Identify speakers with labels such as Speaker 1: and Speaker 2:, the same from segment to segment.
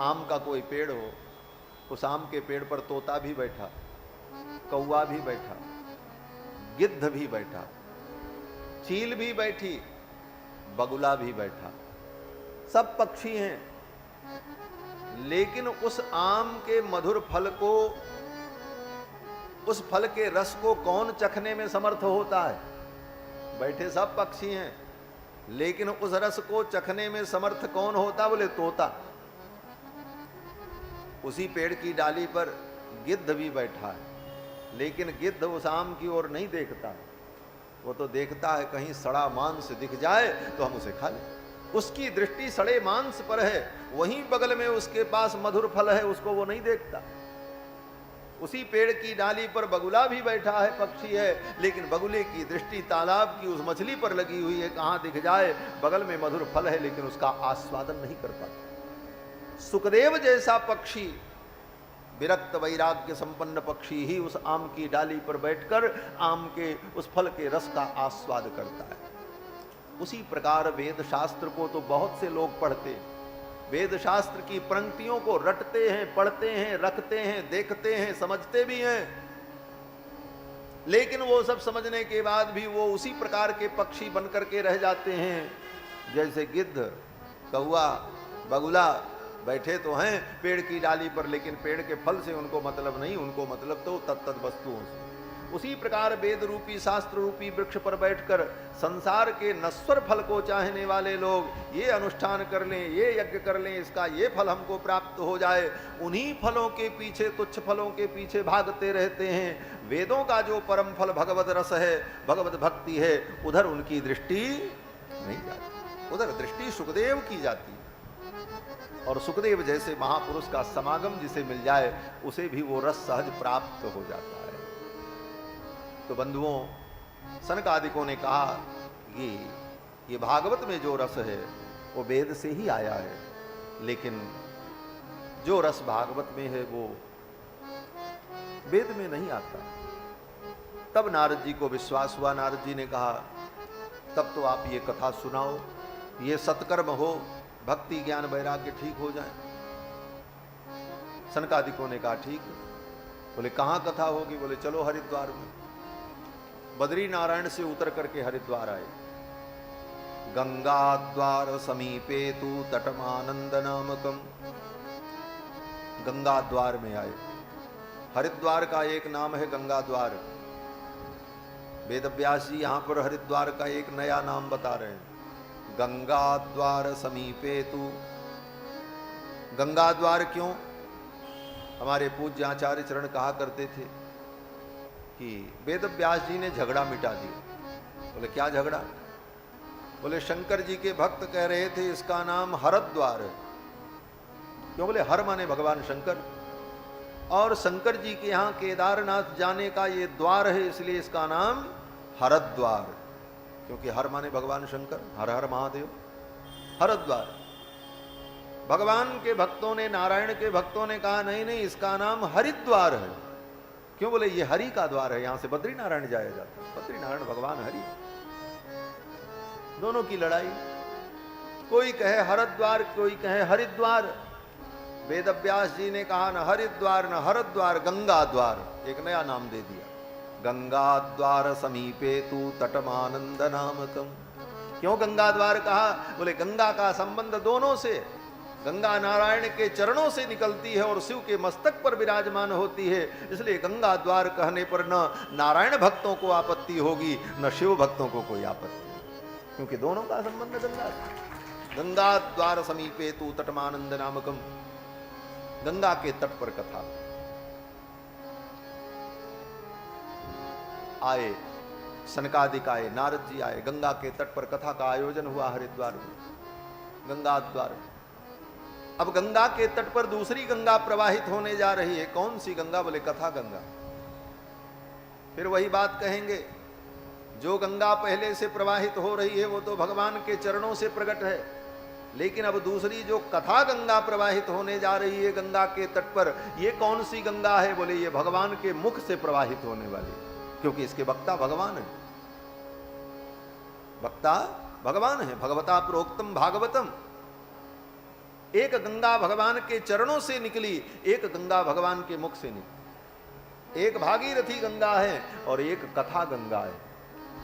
Speaker 1: आम का कोई पेड़ हो, उस आम के पेड़ पर तोता भी बैठा, कौवा भी बैठा, गिद्ध भी बैठा, चील भी बैठी, बगुला भी बैठा, सब पक्षी हैं। लेकिन उस आम के मधुर फल को, उस फल के रस को कौन चखने में समर्थ होता है? बैठे सब पक्षी हैं, लेकिन उस रस को चखने में समर्थ कौन होता? बोले तोता। उसी पेड़ की डाली पर गिद्ध भी बैठा है, लेकिन गिद्ध उस आम की ओर नहीं देखता, वो तो देखता है कहीं सड़ा मांस दिख जाए तो हम उसे खा लें। उसकी दृष्टि सड़े मांस पर है, वहीं बगल में उसके पास मधुर फल है, उसको वो नहीं देखता। उसी पेड़ की डाली पर बगुला भी बैठा है, पक्षी है, लेकिन बगुले की दृष्टि तालाब की उस मछली पर लगी हुई है, कहां दिख जाए, बगल में मधुर फल है, लेकिन उसका आस्वादन नहीं कर पाता। सुखदेव जैसा पक्षी, विरक्त वैराग्य संपन्न पक्षी ही उस आम की डाली पर बैठकर आम के उस फल के रस का आस्वाद करता है। उसी प्रकार वेद शास्त्र को तो बहुत से लोग पढ़ते हैं, वेद शास्त्र की पंक्तियों को रटते हैं, पढ़ते हैं, रखते हैं, देखते हैं, समझते भी हैं, लेकिन वो सब समझने के बाद भी वो उसी प्रकार के पक्षी बनकर के रह जाते हैं जैसे गिद्ध, कौवा, बगुला बैठे तो हैं पेड़ की डाली पर, लेकिन पेड़ के फल से उनको मतलब नहीं, उनको मतलब तो तत्त वस्तुओं से। उसी प्रकार वेद रूपी शास्त्र रूपी वृक्ष पर बैठकर संसार के नश्वर फल को चाहने वाले लोग ये अनुष्ठान कर लें, ये यज्ञ कर लें, इसका ये फल हमको प्राप्त हो जाए, उन्हीं फलों के पीछे, तुच्छ फलों के पीछे भागते रहते हैं। वेदों का जो परम फल भगवत रस है, भगवत भक्ति है, उधर उनकी दृष्टि नहीं जाती, उधर दृष्टि सुखदेव की जाती है। और सुखदेव जैसे महापुरुष का समागम जिसे मिल जाए उसे भी वो रस सहज प्राप्त हो जाता है। तो बंधुओं, सनकादिकों ने कहा कि ये भागवत में जो रस है वो वेद से ही आया है, लेकिन जो रस भागवत में है वो वेद में नहीं आता। तब नारद जी को विश्वास हुआ, नारद जी ने कहा तब तो आप ये कथा सुनाओ, ये सत्कर्म हो, भक्ति ज्ञान वैराग्य ठीक हो जाए। सनकादिकों ने कहा ठीक है। बोले कहाँ कथा होगी? बोले चलो हरिद्वार में। बद्री नारायण से उतर करके हरिद्वार आए। गंगा द्वार समीपे तु तटमानंद नामकम, गंगा द्वार में आए। हरिद्वार का एक नाम है गंगा द्वार। वेदव्यास जी यहां पर हरिद्वार का एक नया नाम बता रहे हैं, गंगा द्वार समीपे तु। गंगा द्वार क्यों? हमारे पूज्य आचार्य चरण कहा करते थे कि वेदव्यास जी ने झगड़ा मिटा दिया। बोले क्या झगड़ा? बोले शंकर जी के भक्त कह रहे थे इसका नाम हरद्वार है। क्यों? बोले हर माने भगवान शंकर, और शंकर जी के यहाँ केदारनाथ जाने का ये द्वार है, इसलिए इसका नाम हरद्वार, क्योंकि हर माने भगवान शंकर, हर हर महादेव, हरद्वार। भगवान के भक्तों ने, नारायण के भक्तों ने कहा नहीं नहीं इसका नाम हरिद्वार है। क्यों? बोले ये हरि का द्वार है, यहां से बद्री नारायण जाया जाता है। बद्री नारायण भगवान हरि, दोनों की लड़ाई। कोई कहे हरद्वार, कोई कहे हरिद्वार। वेदव्यास जी ने कहा न हरिद्वार न हरद्वार, गंगा द्वार, एक नया नाम दे दिया, गंगा द्वार समीपे तु तटमानंद नामकम। क्यों गंगा द्वार कहा? बोले गंगा का संबंध दोनों से, गंगा नारायण के चरणों से निकलती है और शिव के मस्तक पर विराजमान होती है, इसलिए गंगा द्वार कहने पर न नारायण भक्तों को आपत्ति होगी न शिव भक्तों को कोई आपत्ति, क्योंकि दोनों का संबंध गंगा से। गंगा द्वार समीपे तु तटमानंद नामकम, गंगा के तट पर कथा। आए सनकादिक आए, नारद जी आए, गंगा के तट पर कथा का आयोजन हुआ हरिद्वार में, गंगा द्वार। अब गंगा के तट पर दूसरी गंगा प्रवाहित होने जा रही है। कौन सी गंगा? बोले कथा गंगा। फिर वही बात कहेंगे, जो गंगा पहले से प्रवाहित हो रही है वो तो भगवान के चरणों से प्रकट है, लेकिन अब दूसरी जो कथा गंगा प्रवाहित होने जा रही है गंगा के तट पर, ये कौन सी गंगा है? बोले ये भगवान के मुख से प्रवाहित होने वाली, क्योंकि इसके वक्ता भगवान है, वक्ता भगवान है। भगवता प्रोक्तम भागवतम, एक गंगा भगवान के चरणों से निकली, एक गंगा भगवान के मुख से निकली। एक भागीरथी गंगा है और एक कथा गंगा है।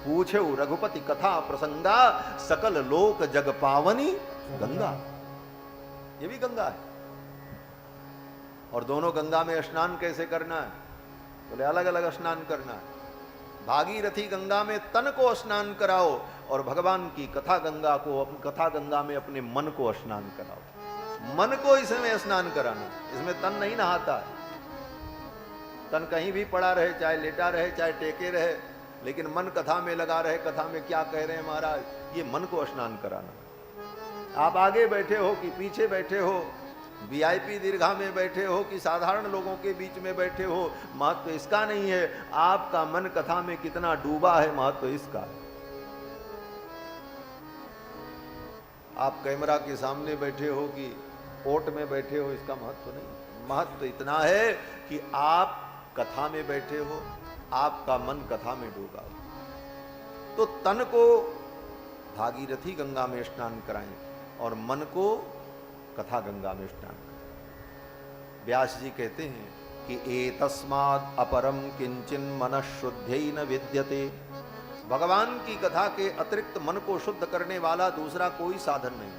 Speaker 1: पूछे रघुपति कथा प्रसंगा, सकल लोक जग पावनी गंगा। ये भी गंगा है। और दोनों गंगा में स्नान कैसे करना है? बोले अलग अलग स्नान करना है। भागीरथी गंगा में तन को स्नान कराओ और भगवान की कथा गंगा को, कथा गंगा में अपने मन को स्नान कराओ। मन को इसमें स्नान कराना, इसमें तन नहीं नहाता है। तन कहीं भी पड़ा रहे, चाहे लेटा रहे, चाहे टेके रहे, लेकिन मन कथा में लगा रहे। कथा में क्या कह रहे हैं महाराज, ये मन को स्नान कराना। आप आगे बैठे हो कि पीछे बैठे हो, वीआईपी दीर्घा में बैठे हो कि साधारण लोगों के बीच में बैठे हो, महत्व इसका नहीं है। आपका मन कथा में कितना डूबा है, महत्व इसका है। आप कैमरा के सामने बैठे हो कि कोर्ट में बैठे हो, इसका महत्व नहीं। महत्व इतना है कि आप कथा में बैठे हो, आपका मन कथा में डूबा हो। तो तन को भागीरथी गंगा में स्नान कराएं और मन को कथा गंगा में स्नान करें। व्यास जी कहते हैं कि एतस्माद् अपरम किंचिन मनः शुद्ध्यै न विद्यते। भगवान की कथा के अतिरिक्त मन को शुद्ध करने वाला दूसरा कोई साधन नहीं।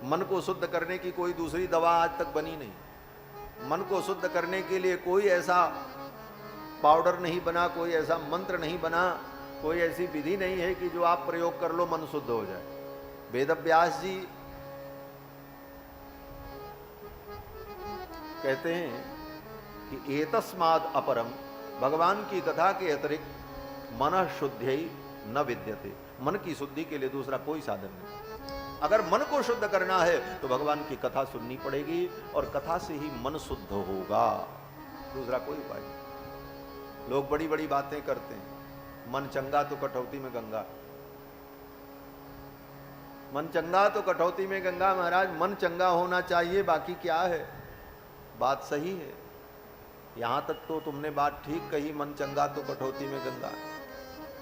Speaker 1: मन को शुद्ध करने की कोई दूसरी दवा आज तक बनी नहीं। मन को शुद्ध करने के लिए कोई ऐसा पाउडर नहीं बना, कोई ऐसा मंत्र नहीं बना, कोई ऐसी विधि नहीं है कि जो आप प्रयोग कर लो मन शुद्ध हो जाए। वेदव्यास जी कहते हैं कि एतस्माद् अपरम, भगवान की कथा के अतिरिक्त मनः शुद्ध्यै न विद्यते। मन की शुद्धि के लिए दूसरा कोई साधन नहीं। अगर मन को शुद्ध करना है तो भगवान की कथा सुननी पड़ेगी और कथा से ही मन शुद्ध होगा, दूसरा कोई उपाय नहीं। लोग बड़ी बड़ी बातें करते हैं, मन चंगा तो कटौती में गंगा। मन चंगा तो कटौती में गंगा। महाराज मन चंगा होना चाहिए, बाकी क्या है? बात सही है, यहां तक तो तुमने बात ठीक कही, मन चंगा तो कटौती में गंगा।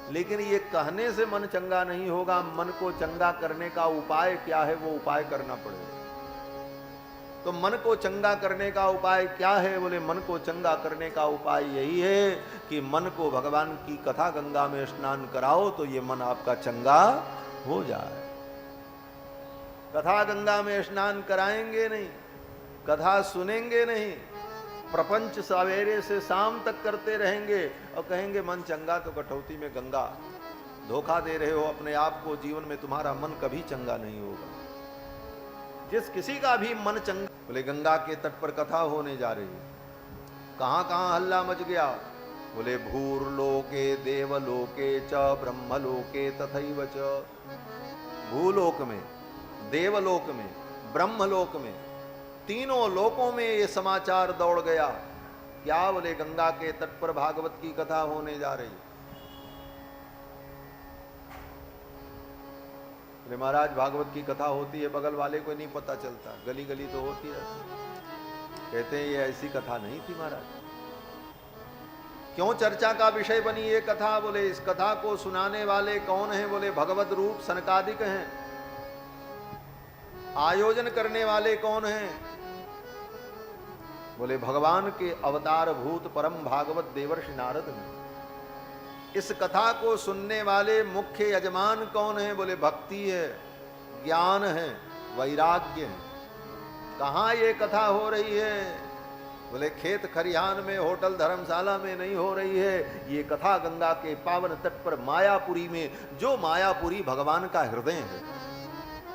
Speaker 1: लेकिन ये कहने से मन चंगा नहीं होगा। मन को चंगा करने का उपाय क्या है, वो उपाय करना पड़ेगा। तो मन को चंगा करने का उपाय क्या है? बोले मन को चंगा करने का उपाय यही है कि मन को भगवान की कथा गंगा में स्नान कराओ तो ये मन आपका चंगा हो जाए। कथा गंगा में स्नान कराएंगे नहीं, कथा सुनेंगे नहीं, प्रपंच सवेरे से शाम तक करते रहेंगे और कहेंगे मन चंगा तो कटौती में गंगा। धोखा दे रहे हो अपने आप को। जीवन में तुम्हारा मन कभी चंगा नहीं होगा। जिस किसी का भी मन चंगा, बोले गंगा के तट पर कथा होने जा रही है, कहां कहां हल्ला मच गया। बोले भूर्लोके देवलोके च ब्रह्मलोके तथैव च। भूलोक में, देवलोक में, ब्रह्मलोक में, तीनों लोकों में ये समाचार दौड़ गया। क्या? बोले गंगा के तट पर भागवत की कथा होने जा रही। बोले महाराज भागवत की कथा होती है, बगल वाले को नहीं पता चलता, गली गली तो होती है। कहते हैं ये ऐसी कथा नहीं थी महाराज। क्यों चर्चा का विषय बनी ये कथा? बोले इस कथा को सुनाने वाले कौन हैं? बोले भगवत रूप सनकादिक हैं। आयोजन करने वाले कौन हैं? बोले भगवान के अवतार भूत परम भागवत देवर्षि नारद हैं। इस कथा को सुनने वाले मुख्य यजमान कौन है? बोले भक्ति है, ज्ञान है, वैराग्य है। कहाँ ये कथा हो रही है? बोले खेत खरिहान में, होटल धर्मशाला में नहीं हो रही है। ये कथा गंगा के पावन तट पर मायापुरी में, जो मायापुरी भगवान का हृदय है।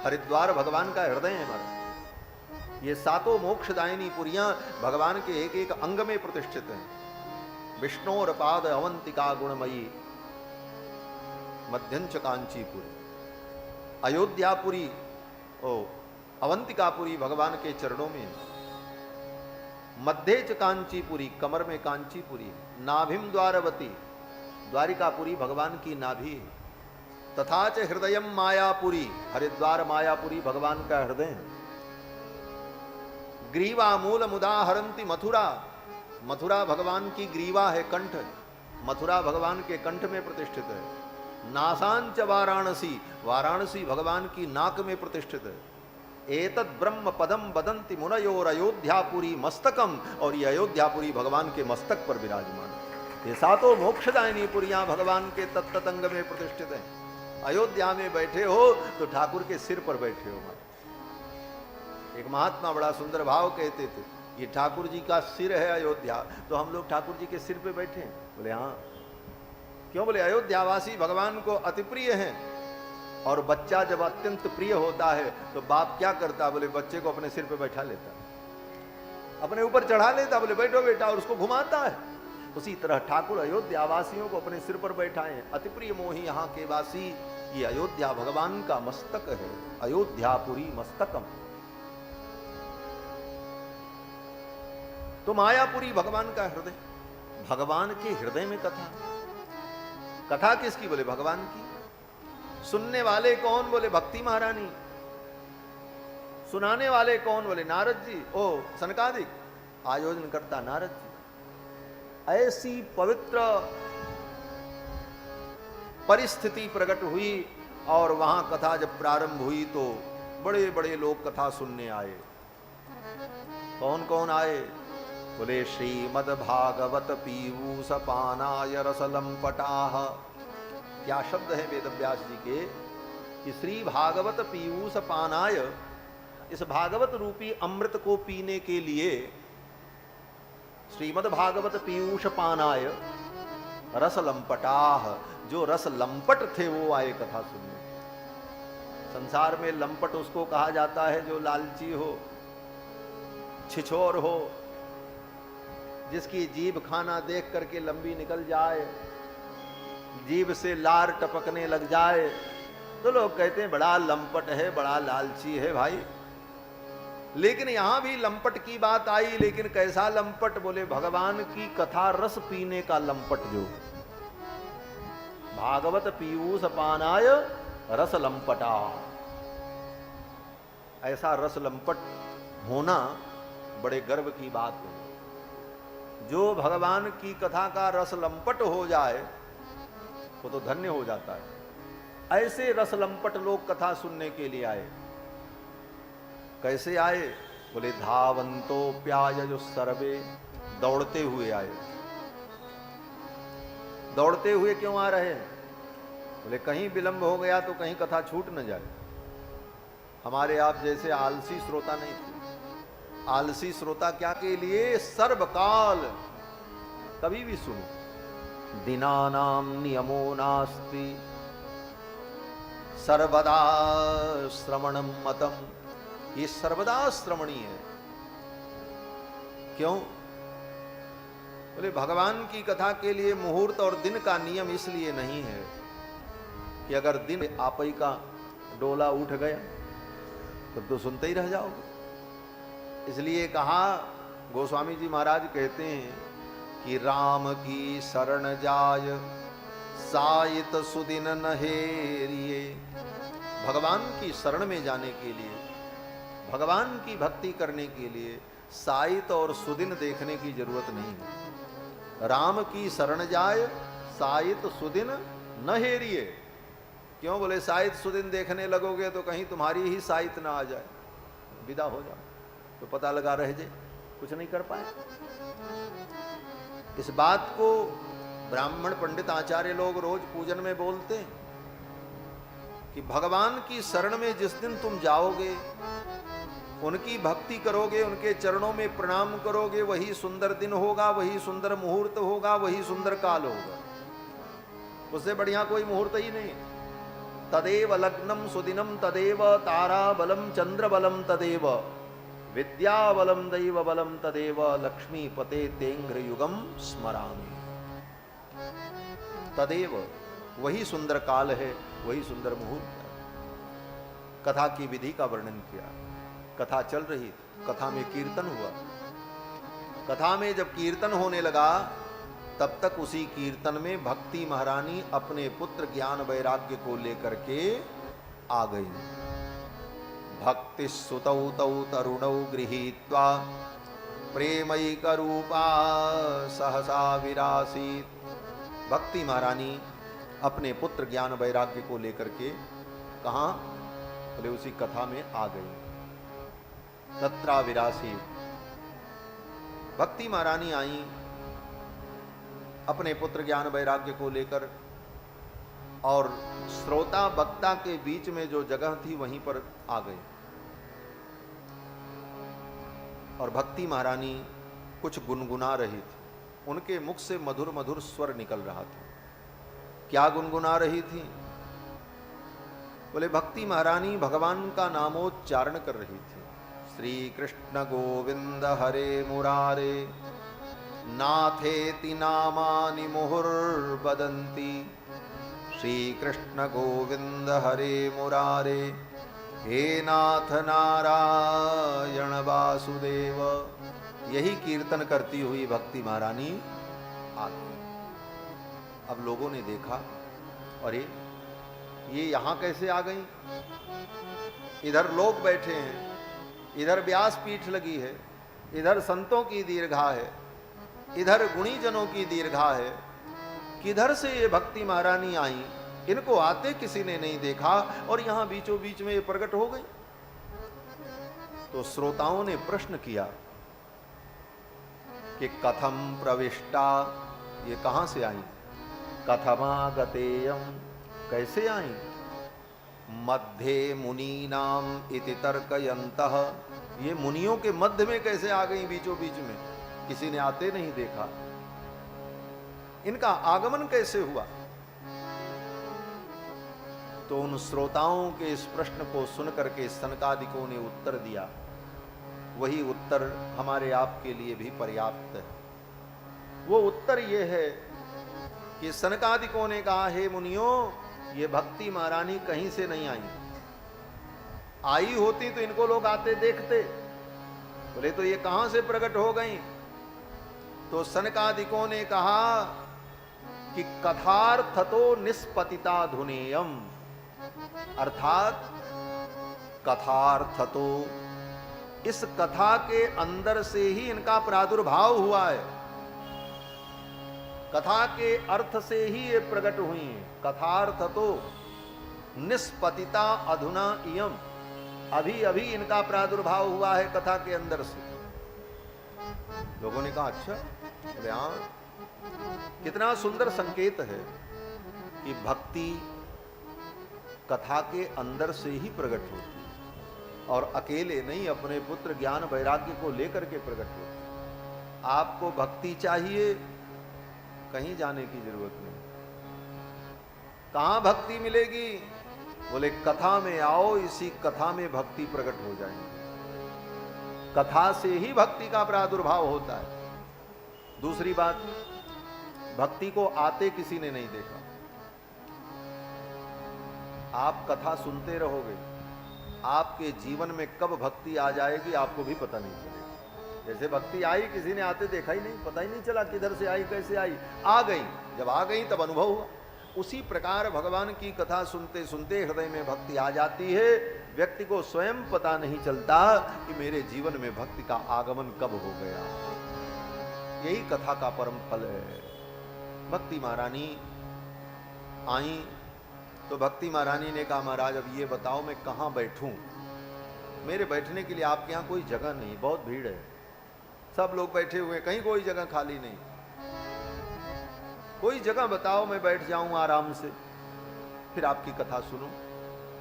Speaker 1: हरिद्वार भगवान का हृदय है हमारा। ये सातों मोक्षदायिनी पुरियां भगवान के एक एक अंग में प्रतिष्ठित हैं। विष्णोर पाद अवंतिका गुणमयी मध्यंच कांचीपुरी। अयोध्यापुरी ओ अवंतिकापुरी भगवान के चरणों में, मध्यच कांचीपुरी कमर में कांचीपुरी, नाभिम द्वारवती द्वारिकापुरी भगवान की नाभि, तथा च हृदयम मायापुरी हरिद्वार मायापुरी भगवान का हृदय है। ग्रीवा मूल मुदाहरंती मथुरा, मथुरा भगवान की ग्रीवा है, कंठ। मथुरा भगवान के कंठ में प्रतिष्ठित है। नासांच वाराणसी, वाराणसी भगवान की नाक में प्रतिष्ठित है। एतद ब्रह्म पदम बदंती मुनयोर अयोध्यापुरी मस्तकम, और ये अयोध्यापुरी भगवान के मस्तक पर विराजमान है। ये सातों मोक्षदायिनी पुरियां भगवान के तत्त अंग में प्रतिष्ठित हैं। अयोध्या में बैठे हो तो ठाकुर के सिर पर बैठे हो। एक महात्मा बड़ा सुंदर भाव कहते थे, ये ठाकुर जी का सिर है अयोध्या, तो हम लोग ठाकुर जी के सिर पे बैठे हैं। बोले हाँ। क्यों? बोले अयोध्यावासी भगवान को अति प्रिय हैं, और बच्चा जब अत्यंत प्रिय होता है तो बाप क्या करता? बोले बच्चे को अपने सिर पे बैठा लेता, अपने ऊपर चढ़ा लेता, बोले बैठो बेटा, और उसको घुमाता है। उसी तरह ठाकुर अयोध्यावासियों को अपने सिर पर बैठाए। अति प्रिय मोही यहाँ के वासी, ये अयोध्या भगवान का मस्तक है, अयोध्यापुरी मस्तकम। तो मायापुरी भगवान का हृदय, भगवान के हृदय में कथा। कथा किसकी? बोले भगवान की। सुनने वाले कौन? बोले भक्ति महारानी। सुनाने वाले कौन? बोले नारद जी, ओ सनकादिक। आयोजन करता नारद जी। ऐसी पवित्र परिस्थिति प्रकट हुई, और वहां कथा जब प्रारंभ हुई तो बड़े बड़े लोग कथा सुनने आए। कौन कौन आए? बोले श्रीमद् भागवत पीयूष पानाय रसलंपटाः। क्या शब्द है वेद व्यास जी के कि श्री भागवत पीयूष पानाय, इस भागवत रूपी अमृत को पीने के लिए, श्रीमद् भागवत पीयूष पानाय रसलंपटाः, जो रस लंपट थे वो आए कथा सुनने। संसार में लंपट उसको कहा जाता है जो लालची हो, छिछोर हो, जिसकी जीभ खाना देख करके लंबी निकल जाए, जीभ से लार टपकने लग जाए, तो लोग कहते हैं बड़ा लंपट है, बड़ा लालची है भाई। लेकिन यहां भी लंपट की बात आई, लेकिन कैसा लंपट? बोले भगवान की कथा रस पीने का लंपट। जो भागवत पीयूष पानाय रस लंपटा, ऐसा रस लंपट होना बड़े गर्व की बात है। जो भगवान की कथा का रस लंपट हो जाए वो तो धन्य हो जाता है। ऐसे रस लंपट लोग कथा सुनने के लिए आए। कैसे आए? बोले धावंतो प्यायजु सर्वे, दौड़ते हुए आए। दौड़ते हुए क्यों आ रहे हैं? बोले कहीं विलंब हो गया तो कहीं कथा छूट न जाए। हमारे आप जैसे आलसी श्रोता नहीं थे। आलसी श्रोता क्या के लिए? सर्वकाल कभी भी सुनो। दिनानाम नियमो नास्ति सर्वदा श्रवणम मतम, ये सर्वदा श्रवणी है। क्यों? बोले भगवान की कथा के लिए मुहूर्त और दिन का नियम इसलिए नहीं है कि अगर दिन आपई का डोला उठ गया तब तो सुनते ही रह जाओगे। इसलिए कहा, गोस्वामी जी महाराज कहते हैं कि राम की शरण जाय सायित सुदिन नहेरिये। भगवान की शरण में जाने के लिए, भगवान की भक्ति करने के लिए सायित और सुदिन देखने की जरूरत नहीं है। राम की शरण जाय सायित सुदिन नहेरिये। क्यों? बोले सायित सुदिन देखने लगोगे तो कहीं तुम्हारी ही सायित ना आ जाए, विदा हो जाओ तो पता लगा रह जाए, कुछ नहीं कर पाए। इस बात को ब्राह्मण पंडित आचार्य लोग रोज पूजन में बोलते हैं कि भगवान की शरण में जिस दिन तुम जाओगे, उनकी भक्ति करोगे, उनके चरणों में प्रणाम करोगे, वही सुंदर दिन होगा, वही सुंदर मुहूर्त होगा, वही सुंदर काल होगा। उससे बढ़िया कोई मुहूर्त ही नहीं। तदेव लग्नम सुदिनम तदेव तारा बलम चंद्र बलम तदेव विद्या बलम दैव बलम तदेव लक्ष्मी पते तेंग्र युगम स्मरामि। तदेव, वही सुंदर काल है, वही सुंदर मुहूर्त है। कथा की विधि का वर्णन किया। कथा चल रही, कथा में कीर्तन हुआ। कथा में जब कीर्तन होने लगा तब तक उसी कीर्तन में भक्ति महारानी अपने पुत्र ज्ञान वैराग्य को लेकर के आ गई। भक्ति सुतौ तौ तरुणौ गृहीत्वा प्रेमैक रूपा सहसा विरासीत। भक्ति महारानी अपने पुत्र ज्ञान वैराग्य को लेकर के कहाँ? बोले उसी कथा में आ गई। तत्राविरासी। भक्ति महारानी आई अपने पुत्र ज्ञान वैराग्य को लेकर, और श्रोता वक्ता के बीच में जो जगह थी वहीं पर आ गए। और भक्ति महारानी कुछ गुनगुना रही थी, उनके मुख से मधुर मधुर स्वर निकल रहा था। क्या गुनगुना रही थी? बोले भक्ति महारानी भगवान का नामोच्चारण कर रही थी। श्री कृष्ण गोविंद हरे मुरारे, नाथेति नामानि मुहुर्वदन्ति। श्री कृष्ण गोविंद हरे मुरारे, हे नाथ नारायण वासुदेव। यही कीर्तन करती हुई भक्ति महारानी आ गई। अब लोगों ने देखा, अरे ये यहां कैसे आ गई? इधर लोग बैठे हैं, इधर व्यास पीठ लगी है, इधर संतों की दीर्घा है, इधर गुणी जनों की दीर्घा है। किधर से ये भक्ति महारानी आई? इनको आते किसी ने नहीं देखा, और यहां बीचों बीच में ये प्रकट हो गई। तो श्रोताओं ने प्रश्न किया कि कथम प्रविष्टा, ये कहां से आई? कथमागतेयम, कैसे आई? मध्ये मुनीनाम इति तर्कयन्तः, ये मुनियों के मध्य में कैसे आ गई बीचों बीच में? किसी ने आते नहीं देखा, इनका आगमन कैसे हुआ? तो उन श्रोताओं के इस प्रश्न को सुनकर के सनकादिकों ने उत्तर दिया। वही उत्तर हमारे आपके लिए भी पर्याप्त है। वो उत्तर ये है कि सनकादिकों ने कहा, हे मुनियों, ये भक्ति महारानी कहीं से नहीं आई। आई होती तो इनको लोग आते देखते। बोले तो ये कहां से प्रकट हो गई? तो सनकादिकों ने कहा कि कथार्थतो निष्पतिता धुनेयम, अर्थात कथार्थतो, इस कथा के अंदर से ही इनका प्रादुर्भाव हुआ है। कथा के अर्थ से ही ये प्रकट हुई है। कथार्थतो निष्पतिता अधुना इयम, अभी अभी इनका प्रादुर्भाव हुआ है कथा के अंदर से। लोगों ने कहा, अच्छा, कितना सुंदर संकेत है कि भक्ति कथा के अंदर से ही प्रकट होती है, और अकेले नहीं, अपने पुत्र ज्ञान वैराग्य को लेकर के प्रकट होती है। आपको भक्ति चाहिए, कहीं जाने की जरूरत नहीं। कहां भक्ति मिलेगी? बोले कथा में आओ, इसी कथा में भक्ति प्रकट हो जाएगी। कथा से ही भक्ति का प्रादुर्भाव होता है। दूसरी बात, भक्ति को आते किसी ने नहीं देखा। आप कथा सुनते रहोगे, आपके जीवन में कब भक्ति आ जाएगी आपको भी पता नहीं चलेगा। जैसे भक्ति आई, किसी ने आते देखा ही नहीं, पता ही नहीं चला किधर से आई, कैसे आई, आ गई। जब आ गई तब अनुभव हुआ। उसी प्रकार भगवान की कथा सुनते सुनते हृदय में भक्ति आ जाती है। व्यक्ति को स्वयं पता नहीं चलता कि मेरे जीवन में भक्ति का आगमन कब हो गया। यही कथा का परम फल है। भक्ति महारानी आई तो भक्ति महारानी ने कहा, महाराज अब ये बताओ मैं कहाँ बैठूं? मेरे बैठने के लिए आपके यहाँ कोई जगह नहीं, बहुत भीड़ है, सब लोग बैठे हुए, कहीं कोई जगह खाली नहीं। कोई जगह बताओ मैं बैठ जाऊं आराम से, फिर आपकी कथा सुनूं।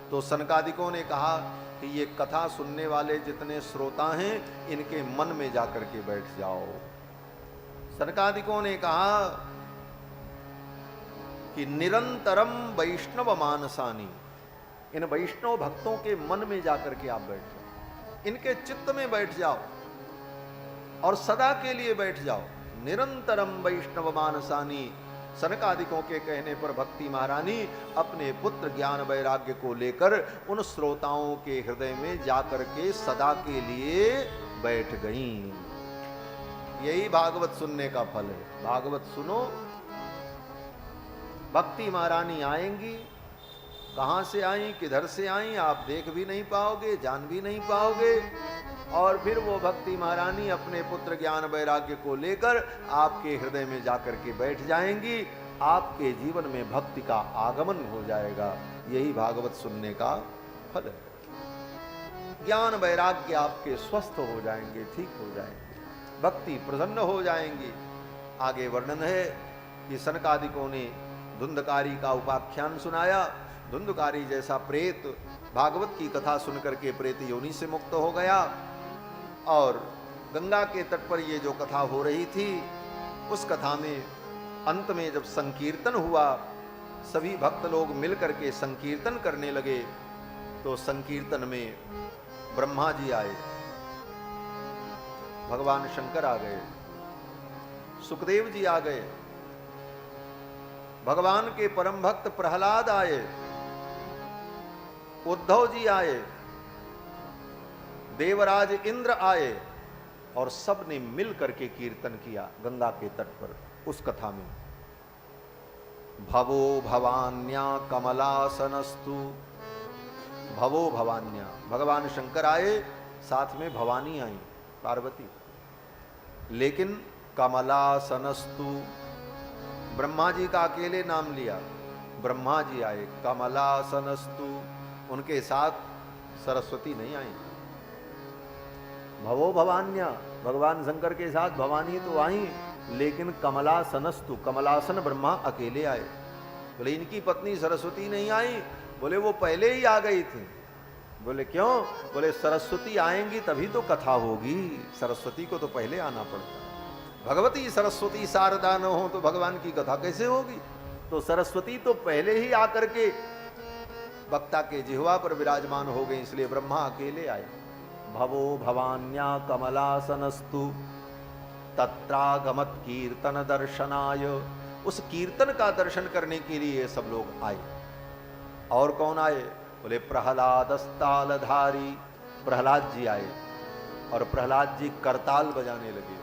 Speaker 1: तो सनकादिकों ने कहा कि ये कथा सुनने वाले जितने श्रोता हैं, इनके मन में जाकर के बैठ जाओ। सनकादिकों ने कहा कि निरंतरम वैष्णव मानसानी, इन वैष्णव भक्तों के मन में जाकर के आप बैठ जाओ, इनके चित्त में बैठ जाओ और सदा के लिए बैठ जाओ। निरंतरम वैष्णव मानसानी। सनकादिकों के कहने पर भक्ति महारानी अपने पुत्र ज्ञान वैराग्य को लेकर उन श्रोताओं के हृदय में जाकर के सदा के लिए बैठ गईं। यही भागवत सुनने का फल है। भागवत सुनो, भक्ति महारानी आएंगी। कहां से आई, किधर से आई, आप देख भी नहीं पाओगे, जान भी नहीं पाओगे। और फिर वो भक्ति महारानी अपने पुत्र ज्ञान वैराग्य को लेकर आपके हृदय में जाकर के बैठ जाएंगी। आपके जीवन में भक्ति का आगमन हो जाएगा। यही भागवत सुनने का फल है। ज्ञान वैराग्य आपके स्वस्थ हो जाएंगे, ठीक हो जाएंगे, भक्ति प्रसन्न हो जाएंगी। आगे वर्णन है कि सनकादिकों ने धुंधकारी का उपाख्यान सुनाया। धुंधकारी जैसा प्रेत भागवत की कथा सुनकर के प्रेत योनि से मुक्त हो गया। और गंगा के तट पर ये जो कथा हो रही थी, उस कथा में अंत में जब संकीर्तन हुआ, सभी भक्त लोग मिलकर के संकीर्तन करने लगे, तो संकीर्तन में ब्रह्मा जी आए, भगवान शंकर आ गए, सुखदेव जी आ गए, भगवान के परम भक्त प्रहलाद आए, उद्धव जी आए, देवराज इंद्र आए, और सब ने मिल करके कीर्तन किया गंगा के तट पर। उस कथा में भवो भवान्या कमलासनस्तु, भवो भवान्या, भगवान शंकर आए, साथ में भवानी आई पार्वती, लेकिन कमलासनस्तु, ब्रह्मा जी का अकेले नाम लिया, ब्रह्मा जी आए, कमलासनस्तु, उनके साथ सरस्वती नहीं आई। भवो भवान्या, भगवान शंकर के साथ भवानी तो आई, लेकिन कमलासनस्तु, कमलासन ब्रह्मा अकेले आए। बोले इनकी पत्नी सरस्वती नहीं आई? बोले वो पहले ही आ गई थी। बोले क्यों? बोले सरस्वती आएंगी तभी तो कथा होगी, सरस्वती को तो पहले आना पड़ता। भगवती सरस्वती शारदा न हो तो भगवान की कथा कैसे होगी? तो सरस्वती तो पहले ही आकर के वक्ता के जिह्वा पर विराजमान हो गई, इसलिए ब्रह्मा अकेले आए। भवो भवान्या कमलासनस्तु तत्रागमत कीर्तन दर्शनाय, उस कीर्तन का दर्शन करने के लिए सब लोग आए। और कौन आए? बोले प्रहलादस्तालधारी, प्रहलाद जी आए, और प्रहलाद जी करताल बजाने लगे।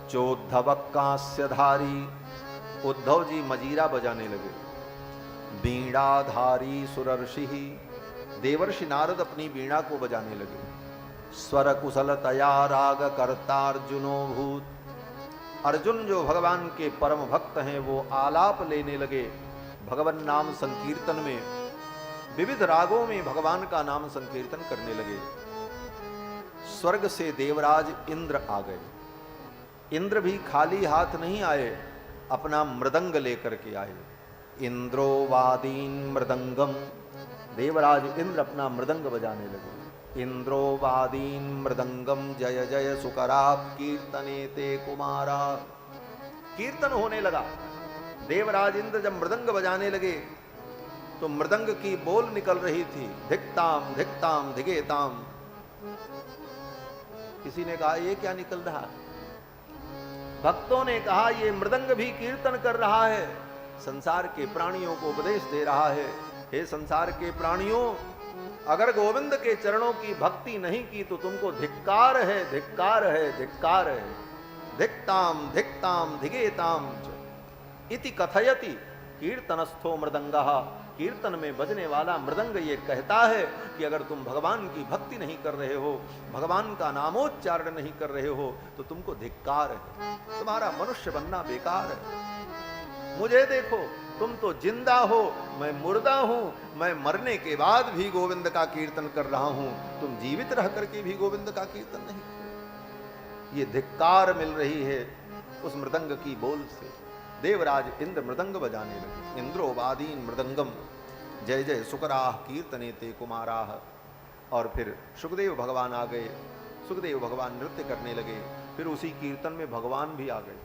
Speaker 1: चोद्धव कांस्यधारी, उद्धव जी मजीरा बजाने लगे। वीणाधारी सुरर्षि, देवर्षि नारद अपनी वीणा को बजाने लगे। स्वर कुशल तया राग करता अर्जुनो भूत, अर्जुन जो भगवान के परम भक्त हैं वो आलाप लेने लगे। भगवान नाम संकीर्तन में विविध रागों में भगवान का नाम संकीर्तन करने लगे। स्वर्ग से देवराज इंद्र आ गए। इंद्र भी खाली हाथ नहीं आए, अपना मृदंग लेकर के आए। इंद्रो वादीन मृदंगम, देवराज इंद्र अपना मृदंग बजाने लगे। इंद्रो वादीन मृदंगम जय जय सुकरा कीर्तने ते कुमारा, कीर्तन होने लगा। देवराज इंद्र जब मृदंग बजाने लगे तो मृदंग की बोल निकल रही थी, धिक्ताम धिक्ताम धिगेताम। किसी ने कहा ये क्या निकल रहा है? भक्तों ने कहा ये मृदंग भी कीर्तन कर रहा है, संसार के प्राणियों को उपदेश दे रहा है। हे संसार के प्राणियों, अगर गोविंद के चरणों की भक्ति नहीं की तो तुमको धिक्कार है, धिक्कार है, धिक्कार है। धिक्ताम धिक्ताम धिगेताम इति कथयति कीर्तनस्थो मृदंगः, कीर्तन में बजने वाला मृदंग ये कहता है कि अगर तुम भगवान की भक्ति नहीं कर रहे हो, भगवान का नामोच्चारण नहीं कर रहे हो तो तुमको धिक्कार है, तुम्हारा मनुष्य बनना बेकार है। मुझे देखो, तुम तो जिंदा हो, मैं मुर्दा हूं, मैं मरने के बाद भी गोविंद का कीर्तन कर रहा हूं, तुम जीवित रह करके भी गोविंद का कीर्तन नहीं। ये धिक्कार मिल रही है उस मृदंग की बोल से। देवराज इंद्र मृदंग बजाने लगे। इंद्रो वादीन मृदंगम जय जय सुकराह कीर्तने ते कुमाराह। और फिर सुखदेव भगवान आ गए, सुखदेव भगवान नृत्य करने लगे। फिर उसी कीर्तन में भगवान भी आ गए।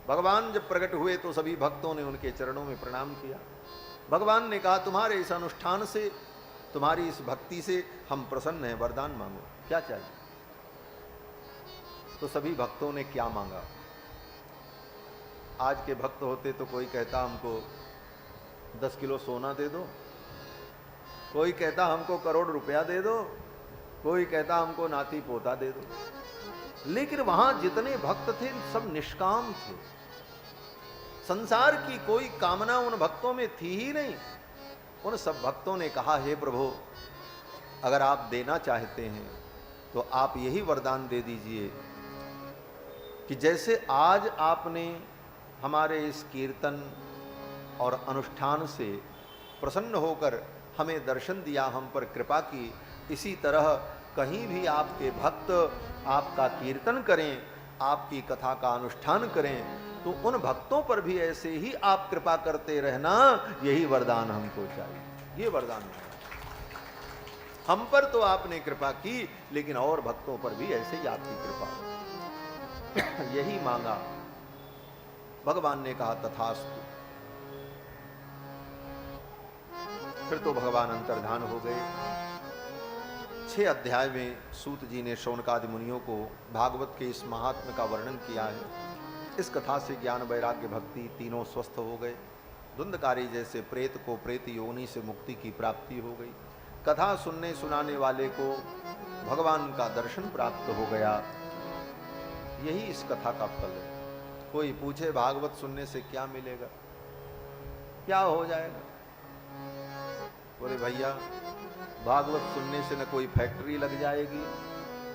Speaker 1: भगवान जब प्रकट हुए तो सभी भक्तों ने उनके चरणों में प्रणाम किया। भगवान ने कहा तुम्हारे इस अनुष्ठान से, तुम्हारी इस भक्ति से हम प्रसन्न हैं, वरदान मांगो, क्या चाहिए? तो सभी भक्तों ने क्या मांगा? आज के भक्त होते तो कोई कहता हमको 10 किलो सोना दे दो, कोई कहता हमको करोड़ रुपया दे दो, कोई कहता हमको नाती पोता दे दो। लेकिन वहां जितने भक्त थे सब निष्काम थे, संसार की कोई कामना उन भक्तों में थी ही नहीं। उन सब भक्तों ने कहा हे प्रभु, अगर आप देना चाहते हैं तो आप यही वरदान दे दीजिए कि जैसे आज आपने हमारे इस कीर्तन और अनुष्ठान से प्रसन्न होकर हमें दर्शन दिया, हम पर कृपा की, इसी तरह कहीं भी आपके भक्त आपका कीर्तन करें, आपकी कथा का अनुष्ठान करें, तो उन भक्तों पर भी ऐसे ही आप कृपा करते रहना, यही वरदान हमको चाहिए। ये वरदान है। हम पर तो आपने कृपा की, लेकिन और भक्तों पर भी ऐसे ही आपकी कृपा हो। यही मांगा। भगवान ने कहा तथास्तु। फिर तो भगवान अंतर्धान हो गए। 6 अध्याय में सूत जी ने शौनकादि मुनियों को भागवत के इस महात्म्य का वर्णन किया है। इस कथा से ज्ञान वैराग्य भक्ति तीनों स्वस्थ हो गए। धुंधकारी जैसे प्रेत को प्रेत योनि से मुक्ति की प्राप्ति हो गई। कथा सुनने सुनाने वाले को भगवान का दर्शन प्राप्त हो गया। यही इस कथा का फल है। कोई पूछे भागवत सुनने से क्या मिलेगा, क्या हो जाएगा? बोले भैया, भागवत सुनने से न कोई फैक्ट्री लग जाएगी,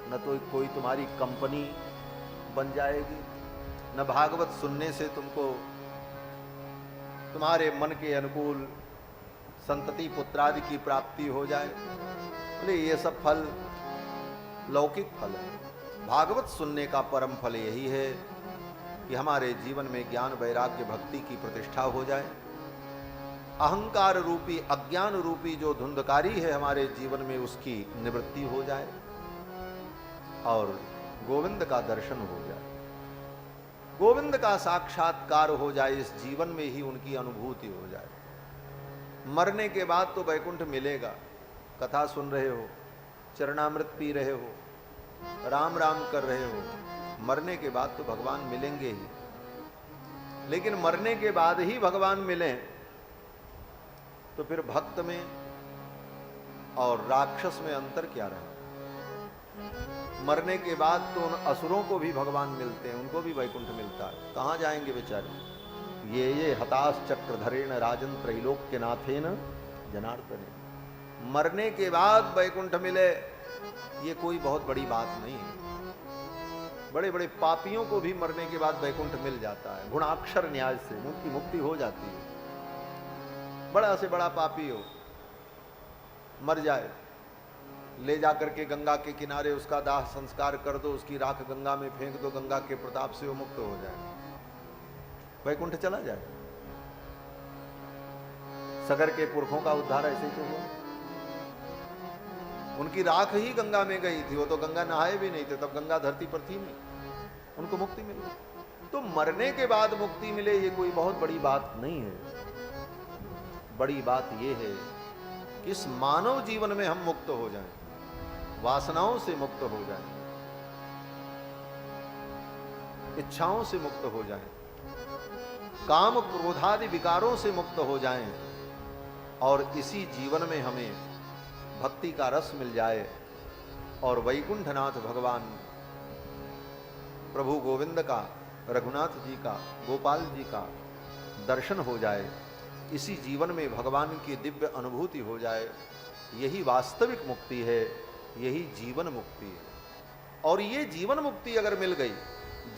Speaker 1: न तो कोई तुम्हारी कंपनी बन जाएगी, न भागवत सुनने से तुमको तुम्हारे मन के अनुकूल संतति पुत्रादि की प्राप्ति हो जाए। बोले ये सब फल लौकिक फल है। भागवत सुनने का परम फल यही है कि हमारे जीवन में ज्ञान वैराग्य भक्ति की प्रतिष्ठा हो जाए। अहंकार रूपी अज्ञान रूपी जो धुंधकारी है हमारे जीवन में, उसकी निवृत्ति हो जाए और गोविंद का दर्शन हो जाए, गोविंद का साक्षात्कार हो जाए, इस जीवन में ही उनकी अनुभूति हो जाए। मरने के बाद तो वैकुंठ मिलेगा। कथा सुन रहे हो, चरणामृत पी रहे हो, राम राम कर रहे हो, मरने के बाद तो भगवान मिलेंगे ही। लेकिन मरने के बाद ही भगवान मिले तो फिर भक्त में और राक्षस में अंतर क्या रहा? मरने के बाद तो उन असुरों को भी भगवान मिलते हैं, उनको भी वैकुंठ मिलता है। कहां जाएंगे बेचारे? ये हताश चक्रधरेण राजन त्रैलोक्य नाथेन जनार्दन। मरने के बाद वैकुंठ मिले, ये कोई बहुत बड़ी बात नहीं है। बड़े बड़े पापियों को भी मरने के बाद वैकुंठ मिल जाता है। गुणाक्षर न्याय से उनकी मुक्ति हो जाती है। बड़ा से बड़ा पापी हो, मर जाए, ले जाकर के गंगा के किनारे उसका दाह संस्कार कर दो, उसकी राख गंगा में फेंक दो, गंगा के प्रताप से वो मुक्त हो जाए, वैकुंठ चला जाए। सगर के पुरखों का उद्धार ऐसे ही हुआ। उनकी राख ही गंगा में गई थी, वो तो गंगा नहाए भी नहीं थे, तब गंगा धरती पर थी नहीं, उनको मुक्ति मिली। तो मरने के बाद मुक्ति मिले ये कोई बहुत बड़ी बात नहीं है। बड़ी बात ये है कि इस मानव जीवन में हम मुक्त हो जाएं, वासनाओं से मुक्त हो जाएं, इच्छाओं से मुक्त हो जाएं, काम क्रोधादि विकारों से मुक्त हो जाएं और इसी जीवन में हमें भक्ति का रस मिल जाए और वैकुंठनाथ भगवान प्रभु गोविंद का, रघुनाथ जी का, गोपाल जी का दर्शन हो जाए, इसी जीवन में भगवान की दिव्य अनुभूति हो जाए। यही वास्तविक मुक्ति है, यही जीवन मुक्ति है। और ये जीवन मुक्ति अगर मिल गई,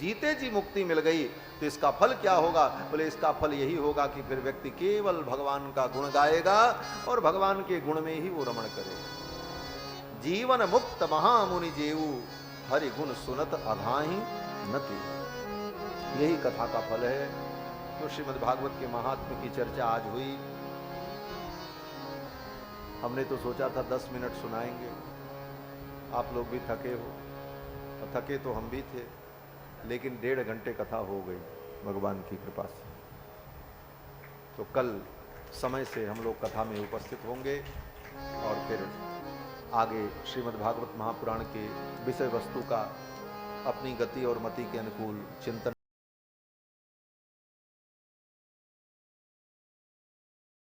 Speaker 1: जीते जी मुक्ति मिल गई, तो इसका फल क्या होगा? बोले इसका फल यही होगा कि फिर व्यक्ति केवल भगवान का गुण गाएगा और भगवान के गुण में ही वो रमण करेगा। जीवन मुक्त महामुनि जेऊ, हरि गुण सुनत अघाही नति। यही कथा का फल है। तो श्रीमद् भागवत के महात्म्य की चर्चा आज हुई। हमने तो सोचा था 10 मिनट सुनाएंगे, आप लोग भी थके हो, और थके तो हम भी थे, लेकिन 1.5 घंटे कथा हो गई भगवान की कृपा से। तो कल समय से हम लोग कथा में उपस्थित होंगे और फिर आगे श्रीमद् भागवत महापुराण के विषय वस्तु का अपनी गति और मति के अनुकूल चिंतन